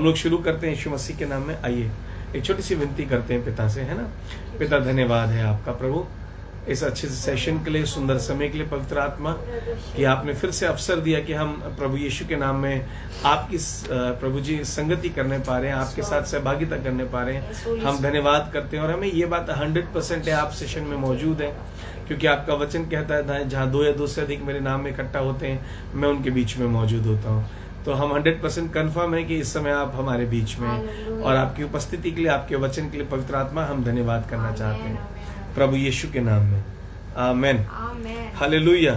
हम लोग शुरू करते हैं यीशु मसीह के नाम में। आइए एक छोटी सी विनती करते हैं पिता से, है ना। पिता, धन्यवाद है आपका प्रभु इस अच्छे सेशन के लिए, सुंदर समय के लिए। पवित्र आत्मा कि आपने फिर से अवसर दिया कि हम प्रभु यीशु के नाम में आपकी प्रभु जी संगति करने पा रहे हैं, आपके साथ सहभागिता करने पा रहे हैं। हम धन्यवाद करते हैं और हमें ये बात 100% है, आप सेशन में मौजूद है, क्योंकि आपका वचन कहता है जहाँ 2 या 2 से अधिक मेरे नाम में इकट्ठा होते हैं, मैं उनके बीच में मौजूद होता हूँ। तो हम 100% कन्फर्म है कि इस समय आप हमारे बीच में हैं और आपकी उपस्थिति के लिए, आपके वचन के लिए पवित्र आत्मा हम धन्यवाद करना चाहते हैं प्रभु यीशु के नाम में। आमेन, हालेलुया,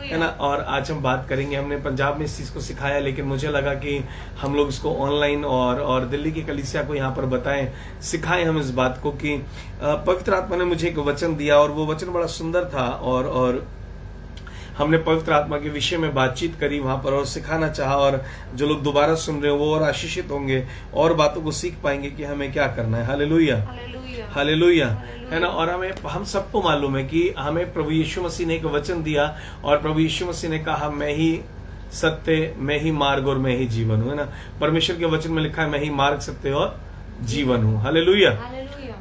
है ना। और आज हम बात करेंगे, हमने पंजाब में इस चीज को सिखाया, लेकिन मुझे लगा कि हम लोग इसको ऑनलाइन और दिल्ली की कलीसिया को यहाँ पर बताएं, सिखाएं हम इस बात को कि पवित्र आत्मा ने मुझे एक वचन दिया और वो वचन बड़ा सुंदर था और हमने पवित्र आत्मा के विषय में बातचीत करी वहां पर और सिखाना चाहा। और जो लोग दोबारा सुन रहे हो वो और आशीषित होंगे और बातों को सीख पाएंगे कि हमें क्या करना है। हालेलुया, हालेलुया, है ना। और हम सबको मालूम है कि हमें प्रभु यीशु मसीह ने एक वचन दिया और प्रभु यीशु मसीह ने कहा, मैं ही सत्य, मैं ही मार्ग और मैं ही जीवन हूं, है ना। परमेश्वर के वचन में लिखा है, मैं ही मार्ग, सत्य और जीवन हूं। हालेलुया।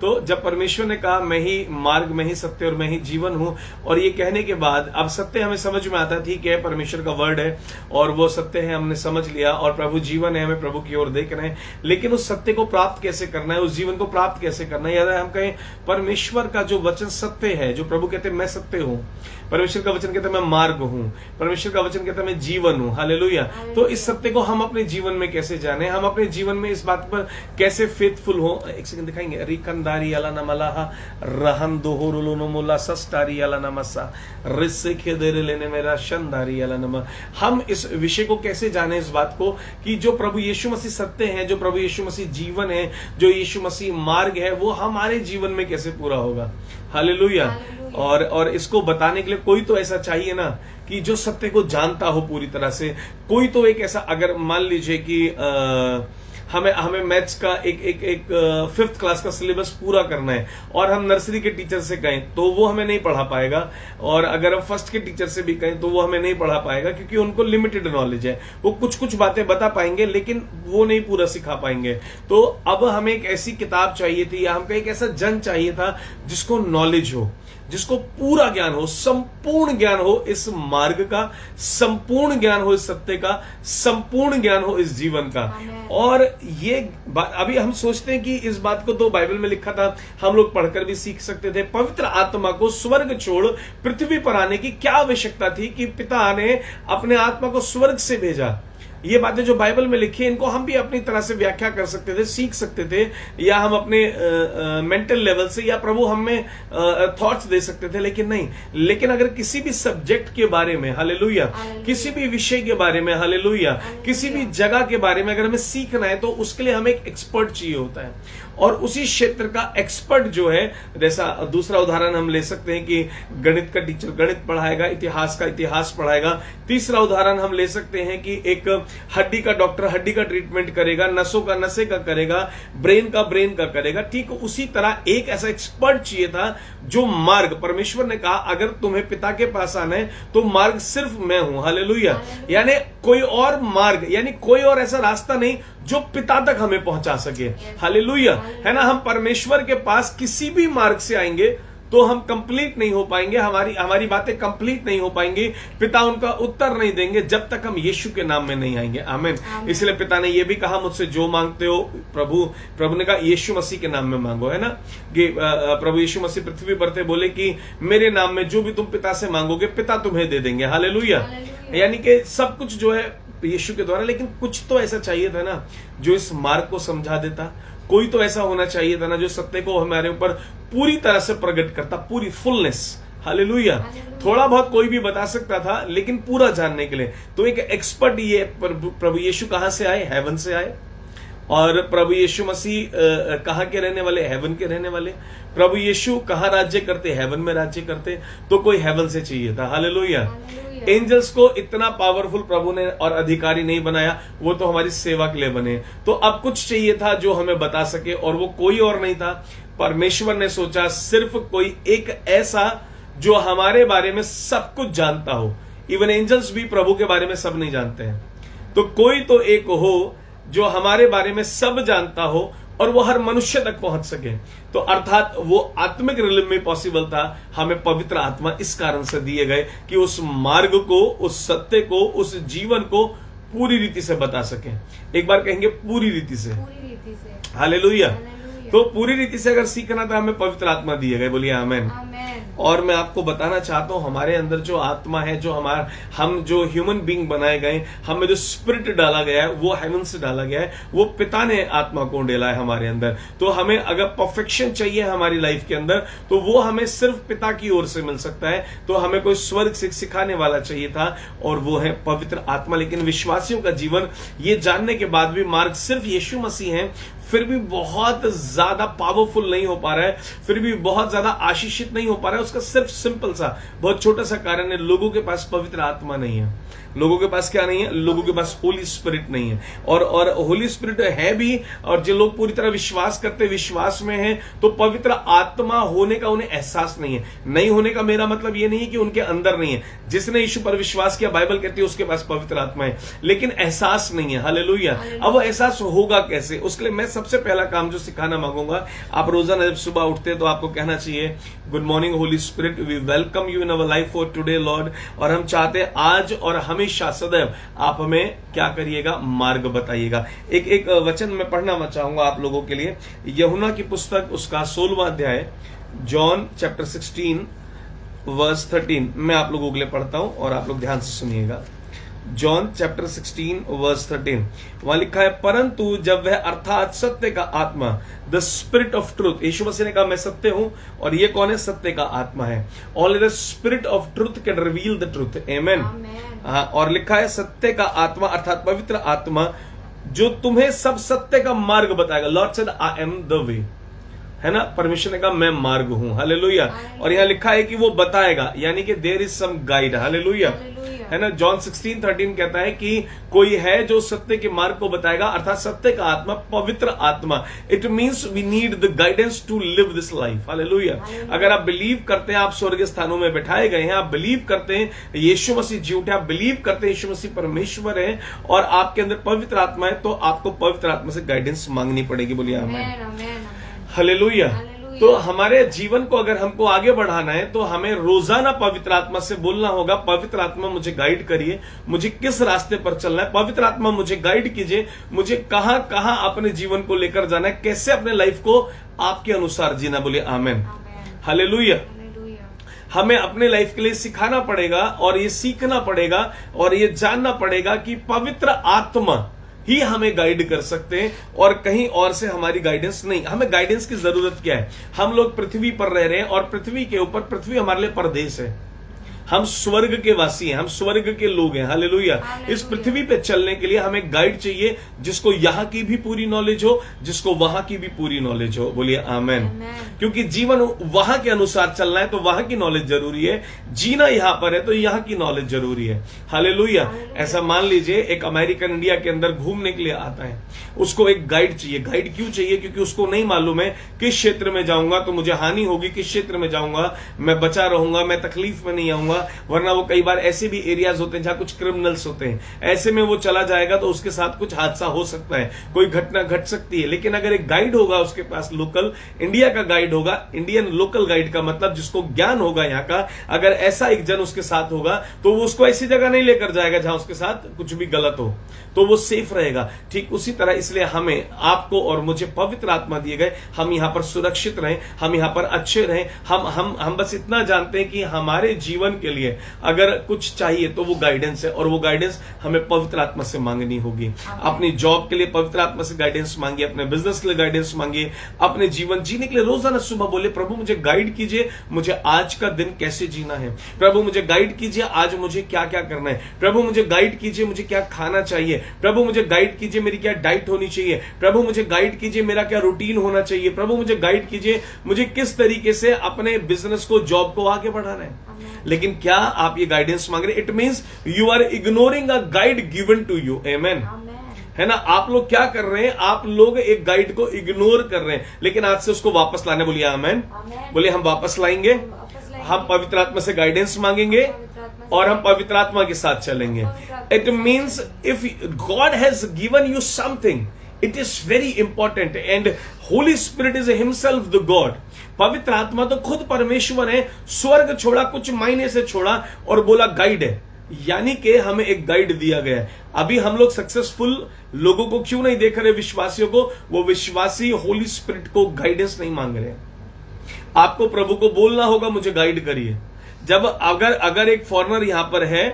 तो जब परमेश्वर ने कहा मैं ही मार्ग, मैं ही सत्य और मैं ही जीवन हूं, और ये कहने के बाद अब सत्य हमें समझ में आता है, ठीक है, परमेश्वर का वर्ड है और वो सत्य है, हमने समझ लिया, और प्रभु जीवन है, हमें प्रभु की ओर देख रहे हैं। लेकिन उस सत्य को प्राप्त कैसे करना है, उस जीवन को प्राप्त कैसे करना है? यदि हम कहें परमेश्वर का जो वचन सत्य है, जो प्रभु कहते हैं मैं सत्य हूं, परमेश्वर का वचन कहता है मैं मार्ग हूं, परमेश्वर का वचन कहता है मैं जीवन हूं। हालेलुया। तो इस सत्य को हम अपने जीवन में कैसे जाने, हम अपने जीवन में इस बात पर कैसे फेथफुल हो? एक सेकंड दिखाएंगे। रिकंदारी अला नमलाहा रहन दोहोरुलो मोला सस्तारी अला नमसा रिस्से खेदेरे लेने मेरा शंदारी अला नम। हम इस विषय को कैसे जाने, इस बात को कि जो प्रभु यीशु मसीह सत्य है, जो प्रभु यीशु मसीह जीवन है, जो यीशु मसीह मार्ग है, वो हमारे जीवन में कैसे पूरा होगा। हालेलुया। और इसको बताने के लिए कोई तो ऐसा चाहिए ना कि जो सत्य को जानता हो पूरी तरह से। कोई तो एक ऐसा, अगर मान लीजिए कि हमें मैथ्स का एक 5th क्लास का सिलेबस पूरा करना है और हम नर्सरी के टीचर से कहें तो वो हमें नहीं पढ़ा पाएगा, और अगर हम 1st के टीचर से भी कहें तो वो हमें नहीं पढ़ा पाएगा, क्योंकि उनको लिमिटेड नॉलेज है। वो कुछ बातें बता पाएंगे लेकिन वो नहीं पूरा सिखा पाएंगे। तो अब हमें एक ऐसी किताब चाहिए थी, या हमको एक ऐसा जन चाहिए था जिसको नॉलेज हो, जिसको पूरा ज्ञान हो, संपूर्ण ज्ञान हो इस मार्ग का, संपूर्ण ज्ञान हो इस सत्य का, संपूर्ण ज्ञान हो इस जीवन का। और ये अभी हम सोचते हैं कि इस बात को तो बाइबल में लिखा था, हम लोग पढ़कर भी सीख सकते थे। पवित्र आत्मा को स्वर्ग छोड़ पृथ्वी पर आने की क्या आवश्यकता थी कि पिता ने अपने आत्मा को स्वर्ग से भेजा? ये बातें जो बाइबल में लिखी है, इनको हम भी अपनी तरह से व्याख्या कर सकते थे, सीख सकते थे, या हम अपने मेंटल लेवल से, या प्रभु हमें थॉट्स दे सकते थे, लेकिन नहीं। लेकिन अगर किसी भी सब्जेक्ट के बारे में, हालेलुया, किसी भी विषय के बारे में, हालेलुया, किसी भी जगह के बारे में अगर हमें सीखना है तो उसके लिए हमें एक एक्सपर्ट चाहिए होता है। और उसी क्षेत्र का एक्सपर्ट जो है, जैसा दूसरा उदाहरण हम ले सकते हैं कि गणित का टीचर गणित पढ़ाएगा, इतिहास का इतिहास पढ़ाएगा। तीसरा उदाहरण हम ले सकते हैं कि एक हड्डी का डॉक्टर हड्डी का ट्रीटमेंट करेगा, नसों का नशे का करेगा, ब्रेन का करेगा। ठीक उसी तरह एक ऐसा एक्सपर्ट चाहिए था जो मार्ग, परमेश्वर ने कहा अगर तुम्हें पिता के पास आना है तो मार्ग सिर्फ मैं हूं। हालेलुया। यानी कोई और मार्ग, यानी कोई और ऐसा रास्ता नहीं जो पिता तक हमें पहुंचा सके। हालेलुया, है ना। हम परमेश्वर के पास किसी भी मार्ग से आएंगे तो हम कंप्लीट नहीं हो पाएंगे, हमारी बातें कंप्लीट नहीं हो पाएंगी, पिता उनका उत्तर नहीं देंगे जब तक हम यीशु के नाम में नहीं आएंगे। आमीन। इसलिए पिता ने यह भी कहा, मुझसे जो मांगते हो प्रभु ने कहा यीशु मसीह के नाम में मांगो, है ना। कि प्रभु यीशु मसीह पृथ्वी पर थे, बोले कि मेरे नाम में जो भी तुम पिता से मांगोगे पिता तुम्हें दे देंगे। हालेलुया। यानी कि सब कुछ जो है यीशु के द्वारा। लेकिन कुछ तो ऐसा चाहिए था ना जो इस मार्ग को समझा देता, कोई तो ऐसा होना चाहिए था ना जो सत्य को हमारे ऊपर पूरी तरह से प्रकट करता, पूरी फुलनेस। हालेलुया। थोड़ा बहुत कोई भी बता सकता था, लेकिन पूरा जानने के लिए तो एक एक्सपर्ट, ये प्रभु यीशु कहां से आए? हेवन से आए। और प्रभु यीशु मसीह कहां के रहने वाले? हेवन के रहने वाले। प्रभु यीशु कहां राज्य करते? हेवन में राज्य करते। तो कोई हेवन से चाहिए था। हालेलुया। एंजल्स को इतना पावरफुल प्रभु ने और अधिकारी नहीं बनाया, वो तो हमारी सेवा के लिए बने। तो अब कुछ चाहिए था जो हमें बता सके, और वो कोई और नहीं था। परमेश्वर ने सोचा सिर्फ कोई एक ऐसा जो हमारे बारे में सब कुछ जानता हो। इवन एंजल्स भी प्रभु के बारे में सब नहीं जानते हैं। तो कोई तो एक हो जो हमारे बारे में सब जानता हो और वो हर मनुष्य तक पहुंच सके। तो अर्थात वो आत्मिक रिलम में पॉसिबल था। हमें पवित्र आत्मा इस कारण से दिए गए कि उस मार्ग को, उस सत्य को, उस जीवन को पूरी रीति से बता सके। एक बार कहेंगे पूरी रीति से, हालेलुया। तो पूरी रीति से अगर सीखना था, हमें पवित्र आत्मा दिए गए, बोलिए आमेन। और मैं आपको बताना चाहता हूं, हमारे अंदर जो आत्मा है, जो हम जो ह्यूमन बीइंग बनाए गए, हमें जो स्पिरिट डाला गया है, वो हेवन से डाला गया है, वो पिता ने आत्मा को डाला है हमारे अंदर। तो हमें अगर परफेक्शन चाहिए हमारी लाइफ के अंदर, तो वो हमें सिर्फ पिता की ओर से मिल सकता है। तो हमें कोई स्वर्ग से सिखाने वाला चाहिए था, और वो है पवित्र आत्मा। लेकिन विश्वासियों का जीवन ये जानने के बाद भी मार्ग सिर्फ यीशु मसीह है, फिर भी बहुत ज्यादा पावरफुल नहीं हो पा रहा है, फिर भी बहुत ज्यादा आशीषित नहीं हो पा रहा है। उसका सिर्फ सिंपल सा, बहुत छोटा सा कारण है, लोगों के पास पवित्र आत्मा नहीं है। लोगों के पास क्या नहीं है? लोगों के पास होली स्पिरिट नहीं है। और होली स्पिरिट है भी, और जो लोग पूरी तरह विश्वास करते, विश्वास में हैं, तो पवित्र आत्मा होने का उन्हें एहसास नहीं है। नहीं होने का मेरा मतलब ये नहीं है कि उनके अंदर नहीं है। जिसने यीशु पर विश्वास किया, बाइबल कहती है उसके पास पवित्र आत्मा है, लेकिन एहसास नहीं है। हालेलुया। अब वो एहसास होगा कैसे? उसके लिए मैं सबसे पहला काम जो सिखाना मांगूंगा, आप रोजाना जब सुबह उठते हैं तो आपको कहना चाहिए, good morning holy spirit, we welcome you in our life for today lord. और हम चाहते हैं आज और हमेशा सदैव आप हमें क्या करिएगा? मार्ग बताइएगा। एक वचन मैं पढ़ना मैं चाहूंगा आप लोगों के लिए, यूहन्ना की पुस्तक उसका 16वां अध्याय, जॉन चैप्टर 16 वर्स 13। मैं आप लोगों के लिए पढ़ता हूं और आप लोग ध्यान से सुनिएगा। जॉन चैप्टर 16 वर्स 13, वहां लिखा है, परंतु जब वह अर्थात सत्य का आत्मा, द स्पिरिट ऑफ ट्रूथ, यीशु मसीह ने कहा मैं सत्य हूं, और ये कौन है? सत्य का आत्मा है। Only the spirit of truth can reveal the truth, amen. हाँ, और लिखा है सत्य का आत्मा अर्थात पवित्र आत्मा, जो तुम्हें सब सत्य का मार्ग बताएगा। Lord said I am the way, है ना? परमेश्वर ने कहा मैं मार्ग हूं, हालेलुया। और यहां लिखा है कि वो बताएगा, यानी कि there is some guide, hallelujah, है ना? जॉन 16:13 कहता है कि कोई है जो सत्य के मार्ग को बताएगा, अर्थात सत्य का आत्मा, पवित्र आत्मा। It means we need the guidance to live this life, hallelujah. अगर आप बिलीव करते हैं आप स्वर्गीय स्थानों में बैठाए गए हैं, आप बिलीव करते हैं यीशु मसीह जी उठे, आप बिलीव करते हैं यीशु मसीह परमेश्वर है, और आपके अंदर पवित्र आत्मा है, तो आपको पवित्र आत्मा से गाइडेंस मांगनी पड़ेगी। बोलिए आमीन, हालेलुया। तो हमारे जीवन को अगर हमको आगे बढ़ाना है, तो हमें रोजाना पवित्र आत्मा से बोलना होगा, पवित्र आत्मा मुझे गाइड करिए, मुझे किस रास्ते पर चलना है, पवित्र आत्मा मुझे गाइड कीजिए, मुझे कहां कहां अपने जीवन को लेकर जाना है, कैसे अपने लाइफ को आपके अनुसार जीना। बोलिए आमीन, हालेलुया। हमें अपने लाइफ के लिए सिखाना पड़ेगा, और ये सीखना पड़ेगा, और ये जानना पड़ेगा कि पवित्र आत्मा ही हमें गाइड कर सकते हैं, और कहीं और से हमारी गाइडेंस नहीं। हमें गाइडेंस की जरूरत क्या है? हम लोग पृथ्वी पर रह रहे हैं, और पृथ्वी के ऊपर, पृथ्वी हमारे लिए परदेश है। हम स्वर्ग के वासी हैं, हम स्वर्ग के लोग हैं, हालेलुया। इस पृथ्वी पे चलने के लिए हमें गाइड चाहिए, जिसको यहाँ की भी पूरी नॉलेज हो, जिसको वहां की भी पूरी नॉलेज हो। बोलिए आमेन। क्योंकि जीवन वहां के अनुसार चलना है तो वहां की नॉलेज जरूरी है, जीना यहाँ पर है तो यहाँ की नॉलेज जरूरी है, हालेलुया। ऐसा मान लीजिए एक अमेरिकन इंडिया के अंदर घूमने के लिए आता है, उसको एक गाइड चाहिए। गाइड क्यों चाहिए? क्योंकि उसको नहीं मालूम है किस क्षेत्र में जाऊंगा तो मुझे हानि होगी, किस क्षेत्र में जाऊंगा मैं बचा रहूंगा, मैं तकलीफ में नहीं आऊंगा। वरना वो कई बार ऐसे भी एरियाज होते हैं जहां कुछ क्रिमिनल्स होते हैं, ऐसे में वो चला जाएगा तो उसके साथ कुछ हादसा हो सकता है, कोई घटना घट सकती है। लेकिन अगर एक गाइड होगा उसके पास, लोकल इंडिया का गाइड होगा, इंडियन लोकल गाइड का मतलब जिसको ज्ञान होगा यहाँ का, अगर ऐसा एक जन उसके साथ होगा तो वो उसको ऐसी जगह नहीं लेकर जाएगा जहां उसके साथ कुछ भी गलत हो, तो वो सेफ रहेगा। ठीक उसी तरह इसलिए हमें, आपको और मुझे पवित्र आत्मा दिए गए, हम यहाँ पर सुरक्षित रहें, हम यहाँ पर अच्छे रहें। हम बस इतना जानते हैं कि हमारे जीवन के लिए अगर कुछ चाहिए तो वो गाइडेंस है, और वो गाइडेंस हमें पवित्र आत्मा से मांगनी होगी। अपनी जॉब के लिए पवित्र आत्मा से गाइडेंस मांगिए, अपने बिजनेस के लिए गाइडेंस मांगिए, अपने जीवन जीने के लिए रोजाना सुबह बोले, प्रभु मुझे गाइड कीजिए, मुझे आज का दिन कैसे जीना है। प्रभु मुझे गाइड कीजिए, आज मुझे क्या क्या करना है। प्रभु मुझे गाइड कीजिए, मुझे क्या खाना चाहिए। प्रभु मुझे गाइड कीजिए, मेरी क्या डाइट होनी चाहिए। प्रभु मुझे गाइड कीजिए, मेरा क्या रूटीन होना चाहिए। प्रभु मुझे गाइड कीजिए, मुझे किस तरीके से अपने बिजनेस को, जॉब को आगे बढ़ाना है। लेकिन क्या आप ये गाइडेंस मांग रहे? It means you are ignoring a guide given to you, amen, है ना? आप लोग क्या कर रहे हैं? आप लोग एक गाइड को इग्नोर कर रहे हैं, लेकिन आज से उसको वापस लाने। बोलिए आमेन। बोलिए हम वापस लाएंगे, हम पवित्र आत्मा से गाइडेंस मांगेंगे, और हम पवित्र आत्मा के साथ चलेंगे। It means if God has given you something, it is very important, and Holi spirit is himself the God. पवित्र आत्मा तो खुद परमेश्वर है, स्वर्ग छोड़ा, कुछ महीने से छोड़ा और बोला गाइड है, यानी कि हमें एक गाइड दिया गया है। अभी हम लोग सक्सेसफुल लोगों को क्यों नहीं देख रहे, विश्वासियों को? वो विश्वासी होली स्पिरिट को गाइडेंस नहीं मांग रहे। आपको प्रभु को बोलना होगा मुझे गाइड करिए। जब अगर एक फॉरेनर यहां पर है,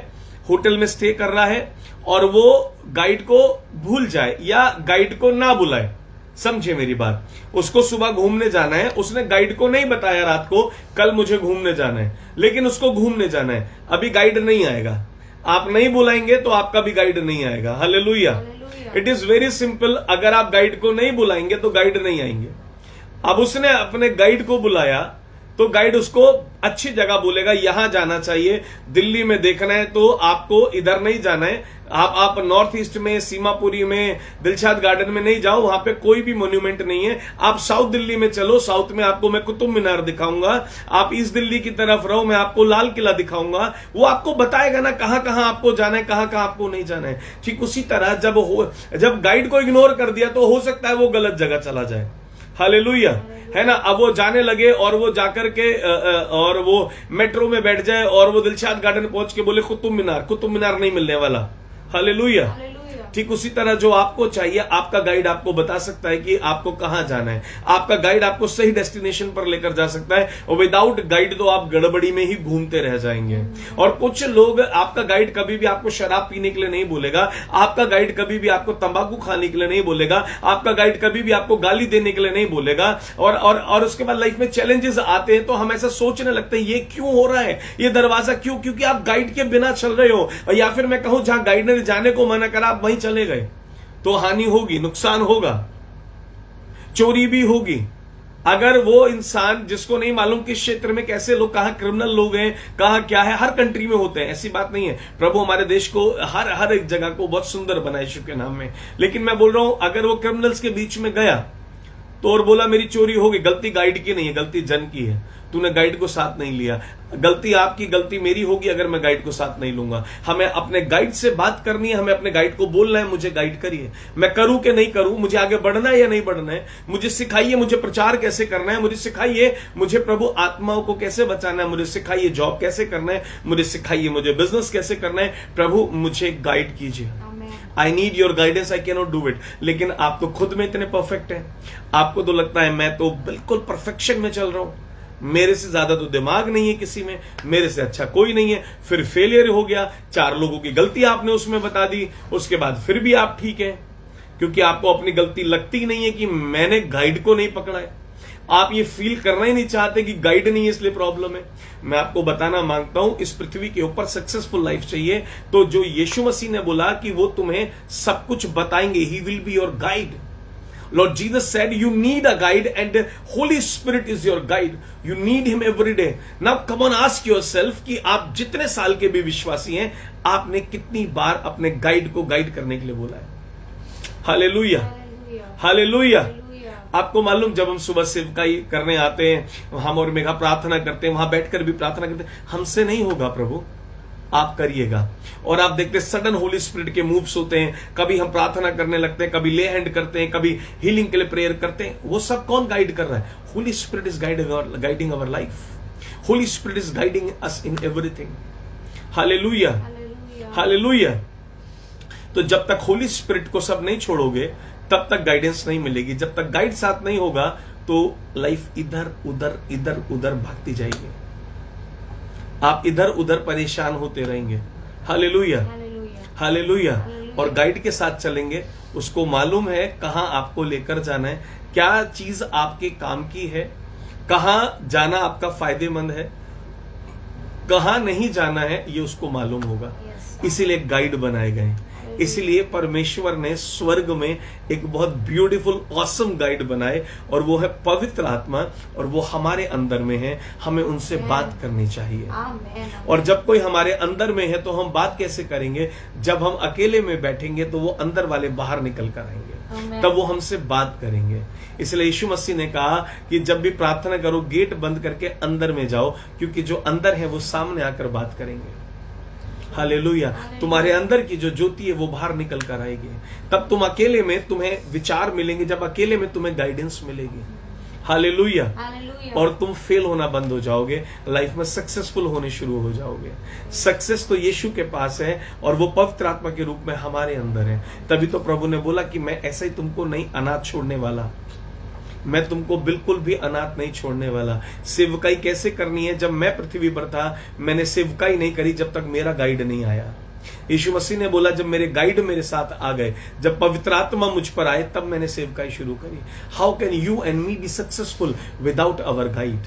होटल में स्टे कर रहा है और वो गाइड को भूल जाए या गाइड को ना बुलाए, समझे मेरी बात, उसको सुबह घूमने जाना है, उसने गाइड को नहीं बताया रात को कल मुझे घूमने जाना है, लेकिन उसको घूमने जाना है, अभी गाइड नहीं आएगा। आप नहीं बुलाएंगे तो आपका भी गाइड नहीं आएगा। Hallelujah. It is very simple. अगर आप गाइड को नहीं बुलाएंगे तो गाइड नहीं आएंगे। अब उसने अपने गाइड को बुलाया तो गाइड उसको अच्छी जगह बोलेगा, यहां जाना चाहिए, दिल्ली में देखना है तो आपको इधर नहीं जाना है, आप नॉर्थ ईस्ट में, सीमापुरी में, दिलशाद गार्डन में नहीं जाओ, वहां पे कोई भी मोन्यूमेंट नहीं है। आप साउथ दिल्ली में चलो, साउथ में आपको मैं कुतुब मीनार दिखाऊंगा। आप ईस्ट दिल्ली की तरफ रहो, मैं आपको लाल किला दिखाऊंगा। वो आपको बताएगा ना कहां कहां आपको जाना है, कहां कहां आपको नहीं जाना है। ठीक उसी तरह जब गाइड को इग्नोर कर दिया तो हो सकता है वो गलत जगह चला जाए। हालेलुया, है ना। अब वो जाने लगे और वो जाकर के और वो मेट्रो में बैठ जाए और वो दिलशाद गार्डन पहुंच के बोले कुतुब मीनार नहीं मिलने वाला। हालेलुया। ठीक उसी तरह जो आपको चाहिए, आपका गाइड आपको बता सकता है कि आपको कहां जाना है। आपका गाइड आपको सही डेस्टिनेशन पर लेकर जा सकता है, और विदाउट गाइड तो आप गड़बड़ी में ही घूमते रह जाएंगे। और कुछ लोग, आपका गाइड कभी भी आपको शराब पीने के लिए नहीं बोलेगा, आपका गाइड कभी भी आपको तंबाकू खाने के लिए नहीं बोलेगा, आपका गाइड कभी भी आपको गाली देने के लिए नहीं बोलेगा। और उसके बाद लाइफ में चैलेंजेस आते हैं तो हम ऐसा सोचने लगते हैं ये क्यों हो रहा है, ये दरवाजा क्यों? क्योंकि आप गाइड के बिना चल रहे हो, या फिर मैं कहूं जहां गाइड ने जाने को मना करा आप वहीं चले गए तो हानि होगी, नुकसान होगा, चोरी भी होगी। अगर वो इंसान जिसको नहीं मालूम किस क्षेत्र में कैसे लोग, कहां क्रिमिनल लोग हैं, कहां क्या है, हर कंट्री में होते हैं, ऐसी बात नहीं है। प्रभु हमारे देश को हर एक जगह को बहुत सुंदर बनाए यीशु के नाम में। लेकिन मैं बोल रहा हूं अगर वो क्रिमिनल्स के बीच में गया तो और बोला मेरी चोरी होगी, गलती गाइड की नहीं है, गलती जन की है। तूने गाइड को साथ नहीं लिया। गलती आपकी, गलती मेरी होगी अगर मैं गाइड को साथ नहीं लूंगा। हमें अपने गाइड से बात करनी है, हमें अपने गाइड को बोलना है मुझे गाइड करिए, मैं करूं कि नहीं करूं, मुझे आगे बढ़ना है या नहीं बढ़ना है, मुझे सिखाइए मुझे प्रचार कैसे करना है, मुझे सिखाइए मुझे प्रभु आत्माओं को कैसे बचाना है, मुझे सिखाइए जॉब कैसे करना है, मुझे सिखाइए मुझे बिजनेस कैसे करना है। प्रभु मुझे गाइड कीजिए। I need your guidance, I can not do it. लेकिन आप तो खुद में इतने परफेक्ट हैं, आपको तो लगता है मैं तो बिल्कुल परफेक्शन में चल रहा हूं, मेरे से ज्यादा तो दिमाग नहीं है किसी में, मेरे से अच्छा कोई नहीं है। फिर फेलियर हो गया, 4 लोगों की गलती आपने उसमें बता दी, उसके बाद फिर भी आप ठीक है क्योंकि आपको अपनी गलती लगती नहीं है कि मैंने गाइड को नहीं पकड़ा है। आप ये फील करना ही नहीं चाहते कि गाइड नहीं है इसलिए प्रॉब्लम है। मैं आपको बताना मांगता हूं, इस पृथ्वी के ऊपर सक्सेसफुल लाइफ चाहिए तो जो यीशु मसीह ने बोला कि वो तुम्हें सब कुछ बताएंगे, he will be your guide. Lord Jesus said you need a guide and Holy Spirit is your guide. You need him every day. Now come on, ask yourself कि आप जितने साल के भी विश्वासी हैं, आपने कितनी बार अपने गाइड को गाइड करने के लिए बोला है? Hallelujah, hallelujah. आपको मालूम जब हम सुबह सेवकाई करने आते हैं, हम और मेघा प्रार्थना करते हैं, वहां बैठकर भी प्रार्थना करते हैं, हमसे नहीं होगा प्रभु, आप करिएगा। और आप देखते सडन होली स्पिरिट के मूव्स होते हैं, कभी हम प्रार्थना करने लगते हैं, कभी ले हैंड करते हैं, कभी हीलिंग के लिए प्रेयर करते हैं। वो सब कौन गाइड कर रहा है? Holi spirit is guiding our life. Holi spirit is guiding us in everything. Hallelujah, hallelujah. तो जब तक होली स्पिरिट को सब नहीं छोड़ोगे तब तक गाइडेंस नहीं मिलेगी। जब तक गाइड साथ नहीं होगा तो लाइफ इधर उधर भागती जाएगी, आप इधर उधर परेशान होते रहेंगे। Hallelujah, hallelujah. और गाइड के साथ चलेंगे, उसको मालूम है कहां आपको लेकर जाना है, क्या चीज आपके काम की है, कहां जाना आपका फायदेमंद है, कहां नहीं जाना है, ये उसको मालूम होगा। इसीलिए गाइड बनाए गए। इसीलिए परमेश्वर ने स्वर्ग में एक बहुत ब्यूटीफुल ऑसम गाइड बनाए, और वो है पवित्र आत्मा, और वो हमारे अंदर में है। हमें उनसे बात करनी चाहिए। और जब कोई हमारे अंदर में है तो हम बात कैसे करेंगे? जब हम अकेले में बैठेंगे तो वो अंदर वाले बाहर निकल कर आएंगे, तब वो हमसे बात करेंगे। इसलिए यीशु मसीह ने कहा कि जब भी प्रार्थना करो गेट बंद करके अंदर में जाओ, क्योंकि जो अंदर है वो सामने आकर बात करेंगे। हालेलुया। तुम्हारे अंदर की जो ज्योति है वो बाहर निकल कर आएगी। तब तुम अकेले में तुम्हें विचार मिलेंगे, जब अकेले में तुम्हें गाइडेंस मिलेगी। हालेलुया। और तुम फेल होना बंद हो जाओगे, लाइफ में सक्सेसफुल होने शुरू हो जाओगे। सक्सेस तो यीशु के पास है और वो पवित्र आत्मा के रूप में हमारे अंदर है। तभी तो प्रभु ने बोला कि मैं ऐसा ही तुमको नहीं अनाथ छोड़ने वाला, मैं तुमको बिल्कुल भी अनाथ नहीं छोड़ने वाला। सेवकाई कैसे करनी है? जब मैं पृथ्वी पर था मैंने सेवकाई नहीं करी जब तक मेरा गाइड नहीं आया। यीशु मसीह ने बोला जब मेरे गाइड मेरे साथ आ गए, जब पवित्र आत्मा मुझ पर आए, तब मैंने सेवकाई शुरू करी। How can you and me be successful without our guide?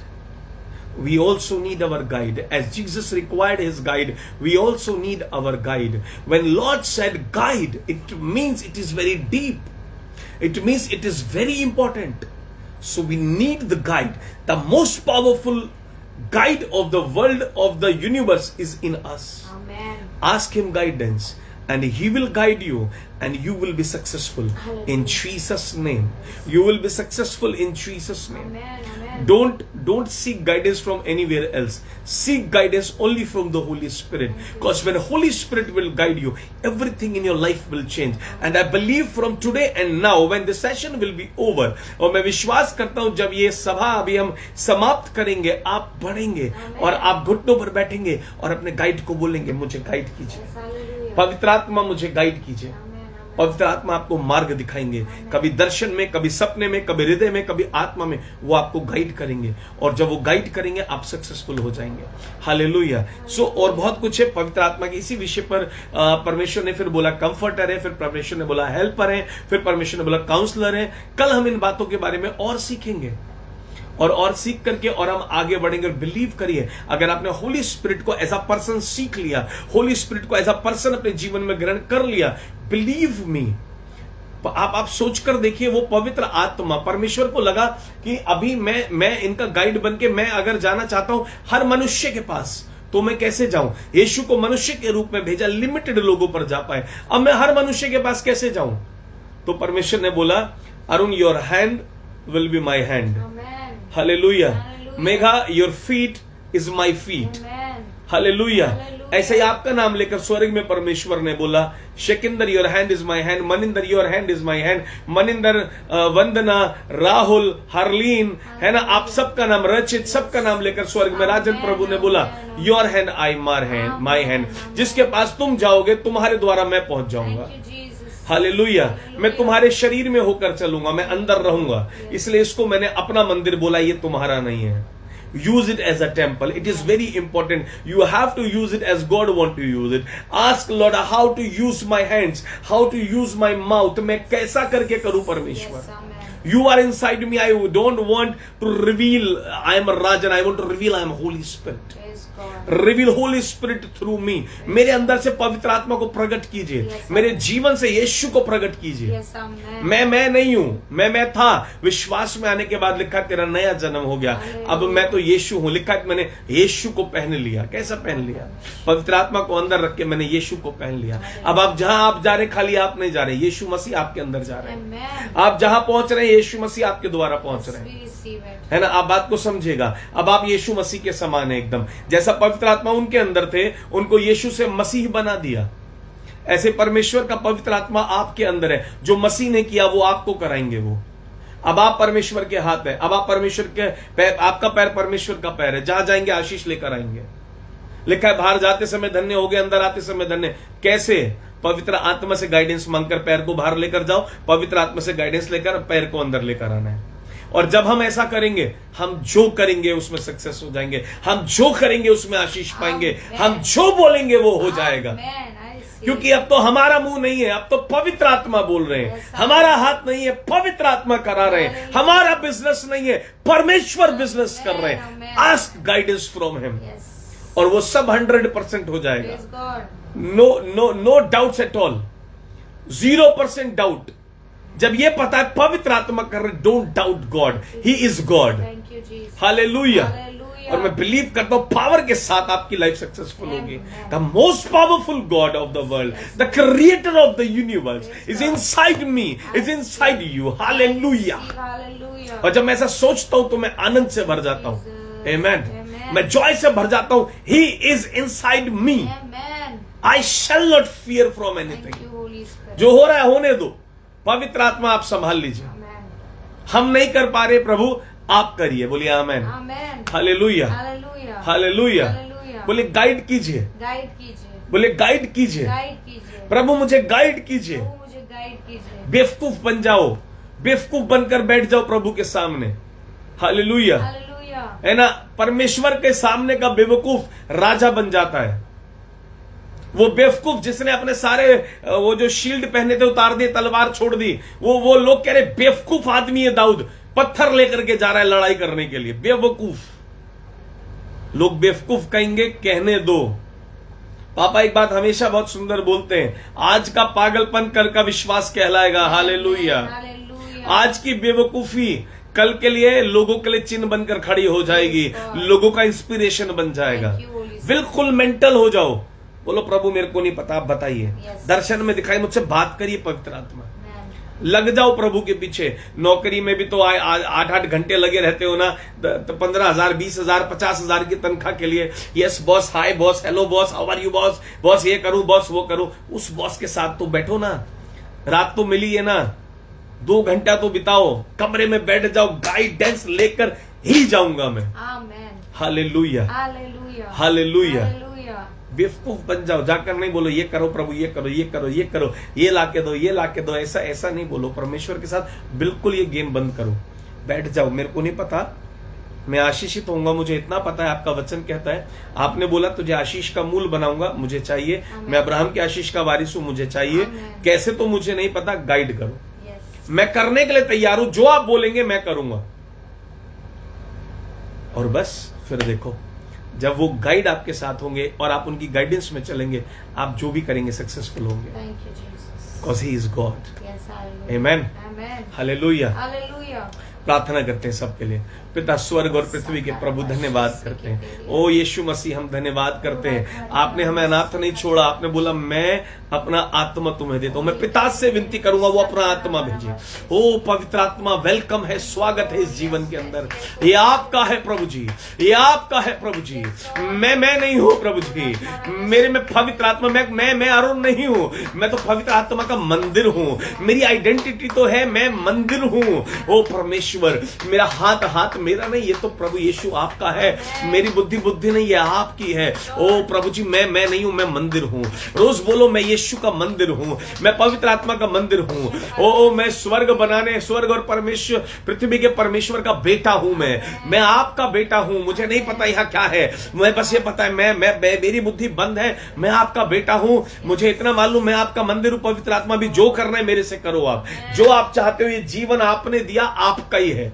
We also need our guide. As Jesus required his guide, we also need our guide. When Lord said guide, it means it is very deep. It means it is very important. So we need the guide. The most powerful guide of the world, of the universe is in us. Amen. Ask him guidance and he will guide you and you will be successful. Hallelujah. In Jesus' name. You will be successful in Jesus' name. Amen. Amen. Don't seek guidance from anywhere else. Seek guidance only from the Holy Spirit. Because when Holy Spirit will guide you, everything in your life will change. And I believe from today and now, when the session will be over, और मैं विश्वास करता हूं जब ये सभा अभी हम समाप्त करेंगे, आप बढ़ेंगे और आप घुटनों पर बैठेंगे और अपने गाइड को बोलेंगे मुझे गाइड कीजिए, Hallelujah. पवित्र आत्मा मुझे गाइड कीजिए। पवित्र आत्मा आपको मार्ग दिखाएंगे, कभी दर्शन में, कभी सपने में, कभी हृदय में, कभी आत्मा में, वो आपको गाइड करेंगे। और जब वो गाइड करेंगे आप सक्सेसफुल हो जाएंगे। हालेलुया। सो और बहुत कुछ है पवित्र आत्मा के इसी विषय पर। परमेश्वर ने फिर बोला कंफर्टर है, फिर परमेश्वर ने बोला हेल्पर है, फिर परमेश्वर ने बोला काउंसलर है। कल हम इन बातों के बारे में और सीखेंगे और सीख करके और हम आगे बढ़ेंगे। और बिलीव करिए, अगर आपने होली स्पिरिट को एज अ पर्सन सीख लिया, होली स्पिरिट को एज अ पर्सन अपने जीवन में ग्रहण कर लिया, बिलीव मी, आप सोच कर देखिए, वो पवित्र आत्मा, परमेश्वर को लगा कि अभी मैं इनका गाइड बन के मैं अगर जाना चाहता हूं हर मनुष्य के पास, तो मैं कैसे जाऊं? यीशु को मनुष्य के रूप में भेजा, लिमिटेड लोगों पर जा पाए, अब मैं हर मनुष्य के पास कैसे जाऊं? तो परमेश्वर ने बोला Arun, your hand will be my hand. Hallelujah. Megha, your feet is my feet. Hallelujah. ऐसे ही आपका नाम लेकर स्वर्ग में परमेश्वर ने बोला Shekinder, your hand is my hand. Maninder, your hand is my hand. Maninder, Vandana, Rahul, Harleen, है ना, आप सबका नाम, रचित, सबका नाम लेकर स्वर्ग में राजन प्रभु ने बोला your hand I my hand. जिसके पास तुम जाओगे तुम्हारे द्वारा मैं पहुंच जाऊंगा। हालेलुया। मैं तुम्हारे शरीर में होकर चलूंगा, मैं अंदर रहूंगा। इसलिए इसको मैंने अपना मंदिर बोला, ये तुम्हारा नहीं है। Use it as a temple. It is very important. You have to use it as God want to use it. Ask Lord how to use my hands, how to use my mouth. मैं कैसा करके करूं परमेश्वर? You are inside me. I don't want to reveal I am a Rajan. I want to reveal I am Holy Spirit. Reveal holy spirit through me. मेरे अंदर से पवित्र आत्मा को प्रकट कीजिए, मेरे जीवन से यीशु को प्रकट कीजिए। मैं नहीं हूं, मैं था। विश्वास में आने के बाद लिखा तेरा नया जन्म हो गया, अब मैं तो यीशु हूं। लिखा है मैंने यीशु को पहन लिया। कैसा पहन लिया? पवित्र आत्मा को अंदर रख के मैंने यीशु को पहन लिया। अब आप जहां आप जा रहे, खाली आप नहीं जा रहे, यीशु मसीह आपके अंदर जा रहे हैं। आप जहां पहुंच रहे हैं यीशु मसीह आपके द्वारा पहुंच रहे हैं, है ना। आप बात को समझेगा। अब आप यीशु मसीह के समान है एकदम। जैसा पवित्र आत्मा उनके अंदर थे, उनको यीशु से मसीह बना दिया, ऐसे परमेश्वर का पवित्र आत्मा आपके अंदर है। जो मसीह ने किया वो आपको कराएंगे। वो अब आप परमेश्वर के हाथ है, अब आप परमेश्वर के पैर, आपका पैर परमेश्वर का पैर है। जहां जाएंगे आशीष लेकर आएंगे। लिखा है बाहर जाते समय धन्य हो गए, अंदर आते समय धन्य। कैसे? पवित्र आत्मा से गाइडेंस मांगकर पैर को बाहर लेकर जाओ, पवित्र आत्मा से गाइडेंस लेकर पैर को अंदर लेकर आना है। और जब हम ऐसा करेंगे, हम जो करेंगे उसमें सक्सेस हो जाएंगे, हम जो करेंगे उसमें आशीष पाएंगे, हम जो बोलेंगे वो हो जाएगा। क्योंकि अब तो हमारा मुंह नहीं है, अब तो पवित्र आत्मा बोल रहे हैं। हमारा हाथ नहीं है, पवित्र आत्मा करा रहे हैं। हमारा बिजनेस नहीं है, परमेश्वर बिजनेस कर रहे हैं। आस्क गाइडेंस फ्रॉम हिम और वो सब 100% हो जाएगा। No doubts at all, 0% doubt. जब ये पता है पवित्र आत्मा कर रहे, don't doubt God, he is God. Hallelujah. और मैं बिलीव करता हूं पावर के साथ आपकी लाइफ सक्सेसफुल होगी। The most powerful God of the world, the creator of the universe is inside me, is inside you. Hallelujah. और जब मैं ऐसा सोचता हूं तो मैं आनंद से भर जाता हूं। आमेन। मैं जॉय से भर जाता हूं। He is inside me. I shall not fear from Thank anything. you, Holy Spirit. जो हो रहा है होने दो, पवित्र आत्मा आप संभाल लीजिए। Amen. हम नहीं कर पा रहे प्रभु, आप करिए। बोलिए आमेन, Amen. Hallelujah, Hallelujah. Hallelujah. Hallelujah. बोले गाइड कीजिए, गाइड कीजिए, बोले गाइड कीजिए, गाइड कीजिए, प्रभु मुझे गाइड कीजिए। प्रभु मुझे गाइड कीजिए। बेवकूफ बन जाओ, बेवकूफ बनकर बैठ जाओ प्रभु के सामने। Hallelujah, hallelujah. है ना। परमेश्वर के सामने का बेवकूफ राजा बन जाता है। वो बेवकूफ जिसने अपने सारे वो जो शील्ड पहने थे उतार दिए, तलवार छोड़ दी, वो लोग कह रहे बेवकूफ आदमी है दाऊद, पत्थर लेकर के जा रहा है लड़ाई करने के लिए। बेवकूफ लोग बेवकूफ कहेंगे, कहने दो। पापा एक बात हमेशा बहुत सुंदर बोलते हैं, आज का पागलपन कल का विश्वास कहलाएगा। हालेलुया। हालेलुया। आज की बेवकूफी कल के लिए लोगों के लिए चिन्ह बनकर खड़ी हो जाएगी, लोगों का इंस्पिरेशन बन जाएगा। Thank you, Holy Spirit. बिल्कुल मेंटल हो जाओ, बोलो प्रभु मेरे को नहीं पता, आप बताइए। Yes. दर्शन में दिखाई, मुझसे बात करिए पवित्र आत्मा। Amen. लग जाओ प्रभु के पीछे। नौकरी में भी तो 8-8 घंटे लगे रहते हो ना, 15,000, 20,000, 50,000 की तनख्वाह के लिए। Yes boss, hi boss, hello boss, how are you boss, boss ये करूं, बॉस वो करूं। उस बॉस के साथ तो बैठो ना, रात तो मिली है ना, 2 घंटा तो बिताओ, कमरे में बैठ जाओ, गाइडेंस लेकर ही जाऊंगा मैं। Amen. Hallelujah, Hallelujah. Hallelujah. Hallelujah. बेवकूफ बन जाओ, जाकर नहीं बोलो ये करो प्रभु, ये करो, ये करो, ये करो, ये लाके दो, ये लाके दो। ऐसा नहीं बोलो। परमेश्वर के साथ बिल्कुल ये गेम बंद करो, बैठ जाओ। मेरे को नहीं पता, मैं आशीषित होऊंगा, मुझे इतना पता है, आपका वचन कहता है, आपने बोला तुझे आशीष का मूल बनाऊंगा, मुझे चाहिए। मैं अब्राहम के आशीष का वारिस हूं, मुझे चाहिए। Amen. कैसे तो मुझे नहीं पता, गाइड करो। Yes. मैं करने के लिए तैयार हूं, जो आप बोलेंगे मैं करूंगा। और बस फिर देखो, जब वो गाइड आपके साथ होंगे और आप उनकी गाइडेंस में चलेंगे, आप जो भी करेंगे सक्सेसफुल होंगे। Thank you, Jesus. Because he is God. Yes, hallelujah. Amen, Amen. Hallelujah. Hallelujah. प्रार्थना करते हैं सबके लिए। पिता स्वर्ग और पृथ्वी के प्रभु धन्यवाद करते हैं। ओ यीशु मसीह हम धन्यवाद करते हैं, आपने हमें अनाथ नहीं छोड़ा। आपने बोला मैं अपना आत्मा तुम्हें देता हूं। मैं पिता से विनती करूंगा वो अपना आत्मा भेजे। ओ पवित्र आत्मा वेलकम है, स्वागत है इस जीवन के अंदर। ये आपका है प्रभु जी, ये आपका है प्रभु जी। मैं नहीं हूं प्रभु जी, मेरे में पवित्र आत्मा, मैं अरुण नहीं हूं, मैं तो पवित्र आत्मा का मंदिर हूं। मेरी आइडेंटिटी तो है मैं मंदिर हूं। ओ परमेश्वर, मेरा हाथ मेरा नहीं, ये तो प्रभु यीशु आपका है। मेरी बुद्धि नहीं, ये आपकी है। ओ प्रभु जी, मैं नहीं हूं, मैं मंदिर हूं। रोज बोलो मैं यीशु का मंदिर हूं, मैं पवित्र आत्मा का मंदिर हूं। ओ मैं स्वर्ग और परमेश्वर, पृथ्वी के परमेश्वर का बेटा हूं। मैं आपका बेटा हूं। मुझे नहीं पता यहाँ क्या है, मैं बस ये पता है मैं मेरी बुद्धि बंद है, मैं आपका बेटा हूं। मुझे इतना मालूम मैं आपका मंदिर हूं। पवित्र आत्मा भी जो करना है मेरे से करो। आप जो आप चाहते हो, ये जीवन आपने दिया, आपका ही है,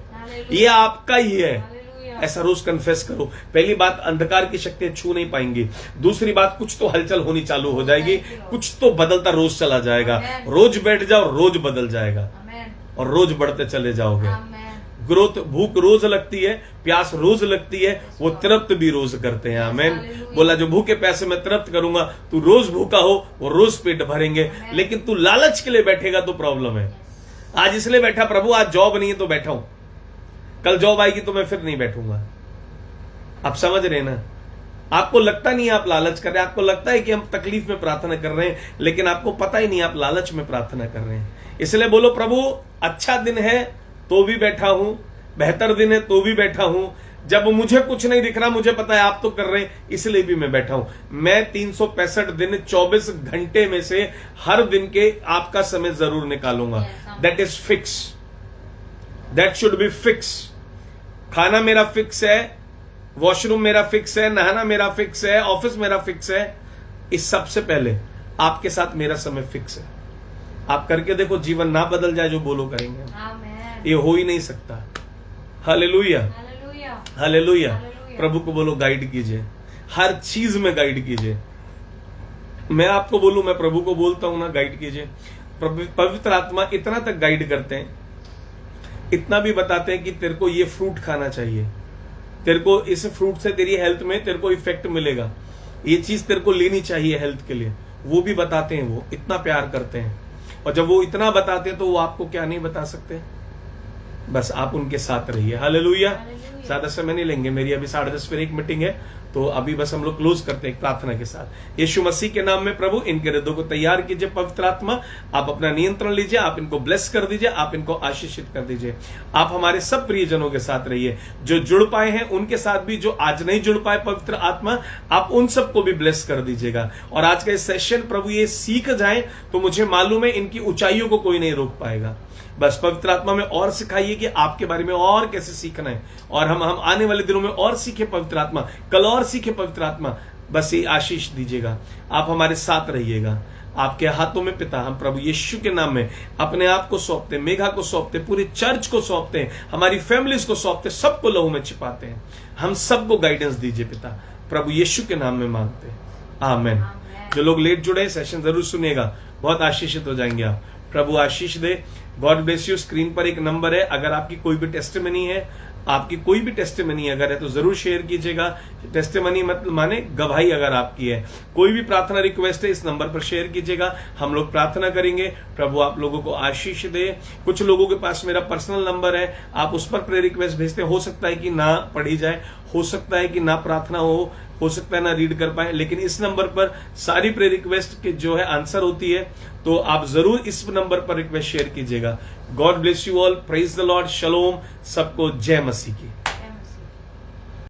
ये आपका ही है। Hallelujah. ऐसा रोज कन्फेस करो। पहली बात, अंधकार की शक्तियां छू नहीं पाएंगी। दूसरी बात, कुछ तो हलचल होनी चालू हो जाएगी, कुछ तो बदलता रोज चला जाएगा। रोज बैठ जाओ, रोज बदल जाएगा Amen. और रोज बढ़ते चले जाओगे। Amen. ग्रोथ, भूख रोज लगती है, प्यास रोज लगती है, वो तृप्त भी रोज करते हैं। आमेन। बोला जो भूखे प्यासे मैं तृप्त करूंगा, तू रोज भूखा हो, वो रोज पेट भरेंगे। लेकिन तू लालच के लिए बैठेगा तो प्रॉब्लम है। आज इसलिए बैठा प्रभु, आज जॉब नहीं है तो बैठा हूं, कल जॉब आएगी तो मैं फिर नहीं बैठूंगा। आप समझ रहे ना? आपको लगता नहीं आप लालच कर रहे हैं, आपको लगता है कि हम तकलीफ में प्रार्थना कर रहे हैं, लेकिन आपको पता ही नहीं आप लालच में प्रार्थना कर रहे हैं। इसलिए बोलो प्रभु, अच्छा दिन है तो भी बैठा हूं, बेहतर दिन है तो भी बैठा हूं। जब मुझे कुछ नहीं दिख रहा, मुझे पता है आप तो कर रहे हैं, इसलिए भी मैं बैठा हूं। मैं 365 दिन 24 घंटे में से हर दिन के आपका समय जरूर निकालूंगा। That is fix, that should be fix. खाना मेरा फिक्स है, वॉशरूम मेरा फिक्स है, नहाना मेरा फिक्स है, ऑफिस मेरा फिक्स है। इस सबसे पहले आपके साथ मेरा समय फिक्स है। आप करके देखो, जीवन ना बदल जाए जो बोलो करेंगे, Amen. ये हो ही नहीं सकता। Hallelujah, Hallelujah. हालेलुया। हालेलुया। प्रभु को बोलो गाइड कीजिए, हर चीज में गाइड कीजिए। मैं आपको बोलूं, मैं प्रभु को बोलता हूं ना, गाइड कीजिए। पवित्र आत्मा इतना तक गाइड करते हैं, इतना भी बताते हैं कि तेरे को ये फ्रूट खाना चाहिए, तेरे को इस फ्रूट से तेरी हेल्थ में तेरे को इफेक्ट मिलेगा, ये चीज तेरे को लेनी चाहिए हेल्थ के लिए, वो भी बताते हैं। वो इतना प्यार करते हैं। और जब वो इतना बताते हैं तो वो आपको क्या नहीं बता सकते? बस आप उनके साथ रहिए। हालेलुया। हालेलुया। ज्यादा समय नहीं लेंगे, मेरी अभी 10:30 फिर एक मीटिंग है, तो अभी बस हम लोग क्लोज करते हैं एक प्रार्थना के साथ। यीशु मसीह के नाम में प्रभु इनके हृदयों को तैयार कीजिए। पवित्र आत्मा आप अपना नियंत्रण लीजिए, आप इनको ब्लेस कर दीजिए, आप इनको आशीषित कर दीजिए। आप हमारे सब प्रियजनों के साथ रहिए, जो जुड़ पाए हैं उनके साथ भी, जो आज नहीं जुड़ पाए, पवित्र आत्मा आप उन सबको भी ब्लेस कर दीजिएगा। और आज का इस सेशन प्रभु ये सीख जाए तो मुझे मालूम है इनकी ऊंचाइयों को कोई नहीं रोक पाएगा। बस पवित्र आत्मा में और सिखाइए कि आपके बारे में और कैसे सीखना है, और हम आने वाले दिनों में और सीखे पवित्र आत्मा, कल और सीखे पवित्र आत्मा। बस ये आशीष दीजिएगा, आप हमारे साथ रहिएगा। आपके हाथों में पिता हम प्रभु यीशु के नाम में अपने आप को सौंपते, मेघा को सौंपते, पूरी चर्च को सौंपते हैं, हमारी फैमिलीज को सौंपते, सबको लहू में छिपाते हैं। हम सबको गाइडेंस दीजिए पिता, प्रभु यीशु के नाम में मांगते हैं, आमेन। जो लोग लेट जुड़े सेशन जरूर सुनिएगा, बहुत आशीषित हो जाएंगे आप। प्रभु आशीष दे। God bless you. स्क्रीन पर एक नंबर है, अगर आपकी कोई भी टेस्टिमनी है, आपकी कोई भी टेस्टिमनी अगर है तो जरूर शेयर कीजिएगा। टेस्टिमनी मतलब माने गवाही अगर आपकी है, कोई भी प्रार्थना रिक्वेस्ट है, इस नंबर पर शेयर कीजिएगा, हम लोग प्रार्थना करेंगे। प्रभु आप लोगों को आशीष दे। कुछ लोगों के पास मेरा पर्सनल नंबर है, आप उस पर प्रेयर रिक्वेस्ट भेजते हैं। हो सकता है कि ना पढ़ी जाए, हो सकता है कि ना प्रार्थना हो सकता है ना रीड कर पाए, लेकिन इस नंबर पर सारी प्रेयर रिक्वेस्ट के जो है आंसर होती है, तो आप जरूर इस नंबर पर रिक्वेस्ट शेयर कीजिएगा। God bless you all. Praise the Lord. शलोम। सबको जय मसीह की।